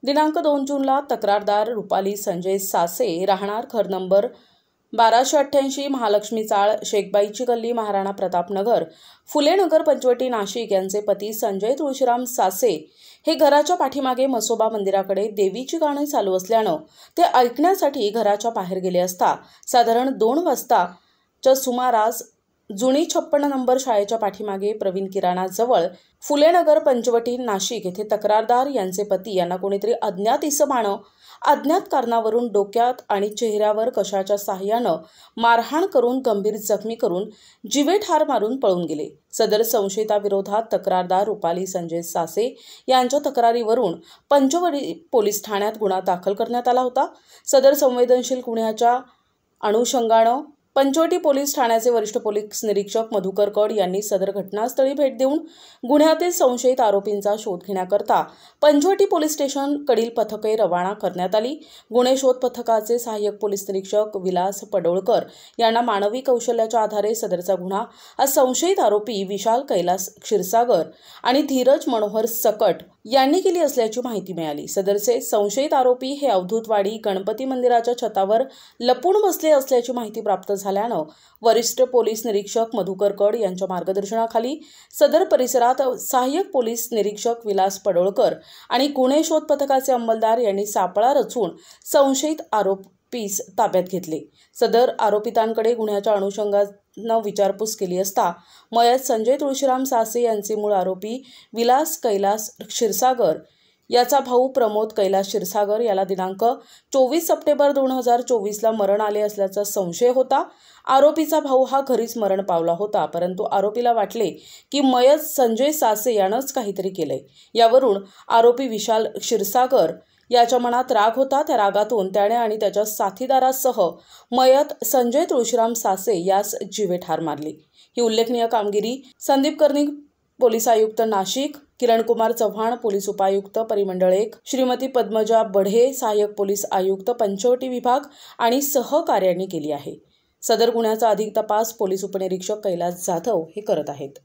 दिनांक 2 जूनला तक्रारदार रुपाली संजय सासे राहणार घर नंबर 1288 महालक्ष्मी चाळ शेखबाईची गल्ली महाराणा प्रतापनगर फुलेनगर पंचवटी नाशिक यांचे पती संजय तुळशीराम सासे हे घराच्या पाठीमागे मसोबा मंदिराकडे देवीची गाणी चालू असल्यानं ते ऐकण्यासाठी घराच्या बाहेर गेले असता साधारण 2 वाजताच्या सुमारास जुनी 56 नंबर शाळेच्या पाठीमागे प्रवीण किराणा जवळ फुलेनगर पंचवटी नाशिक येथे तक्रारदार यांचे पती यांना कोणीतरी अज्ञात इसमानं अज्ञात कारणावरून डोक्यात आणि चेहऱ्यावर कशाच्या सहाय्यानं मारहाण करून गंभीर जखमी करून जीवे ठार मारून पळून गेले। सदर संशयिताविरोधात तक्रारदार रुपाली संजय सासे यांच्या तक्रारीवरून पंचवटी पोलीस ठाण्यात गुन्हा दाखल करण्यात आला होता। सदर संवेदनशील गुन्ह्याच्या अनुषंगानं पंचवटी पोलीस ठाण्याचे वरिष्ठ पोलीस निरीक्षक मधुकर कड यांनी सदर घटनास्थळी भेट देऊन गुन्ह्यातील संशयित आरोपींचा शोध घेण्याकरता पंचवटी पोलीस स्टेशन कडील पथके रवाना करण्यात आली। गुन्हे शोध पथकाचे सहाय्यक पोलीस निरीक्षक विलास पडोळकर यांना मानवी कौशल्याच्या आधारे सदरचा गुन्हा आज संशयित आरोपी विशाल कैलास क्षीरसागर आणि धीरज मनोहर सकट यांनी केली असल्याची माहिती मिळाली। सदरचे संशयित आरोपी हे अवधूतवाडी गणपती मंदिराच्या छतावर लपून बसले असल्याची माहिती प्राप्त झाल्यानं वरिष्ठ पोलीस निरीक्षक मधुकर कड यांच्या मार्गदर्शनाखाली सदर परिसरात सहाय्यक पोलीस निरीक्षक विलास पडोळकर आणि गुन्हे शोध पथकाचे अंमलदार यांनी सापळा रचून संशयित आरोपीस ताब्यात घेतले। सदर आरोपितांकडे गुन्ह्याच्या अनुषंगानं विचारपूस केली असता मयत संजय तुळशीराम सासे यांचे मूळ आरोपी विलास कैलास क्षीरसागर याचा भाऊ प्रमोद कैलास क्षीरसागर याला दिनांक 24 सप्टेंबर 2024ला मरण आले असल्याचा संशय होता। आरोपीचा भाऊ हा घरीच मरण पावला होता, परंतु आरोपीला वाटले की मयत संजय सासे यानंच काहीतरी केलंय। यावरून आरोपी विशाल क्षीरसागर याच्या मनात राग होता। त्या रागातून त्याने आणि त्याच्या साथीदारासह मयत संजय तुळशीराम सासे यास जीवे ठार मारली। ही उल्लेखनीय कामगिरी संदीप कर्णिक पोलीस आयुक्त नाशिक, किरण कुमार चव्हाण पोलीस उपायुक्त परिमंडळ 1, श्रीमती पद्मजा बढे सहाय्यक पोलीस आयुक्त पंचवटी विभाग आणि सहकार्यांनी केली आहे। सदर गुन्ह्याचा अधिक तपास पोलीस उपनिरीक्षक कैलास जाधव हे करत आहेत।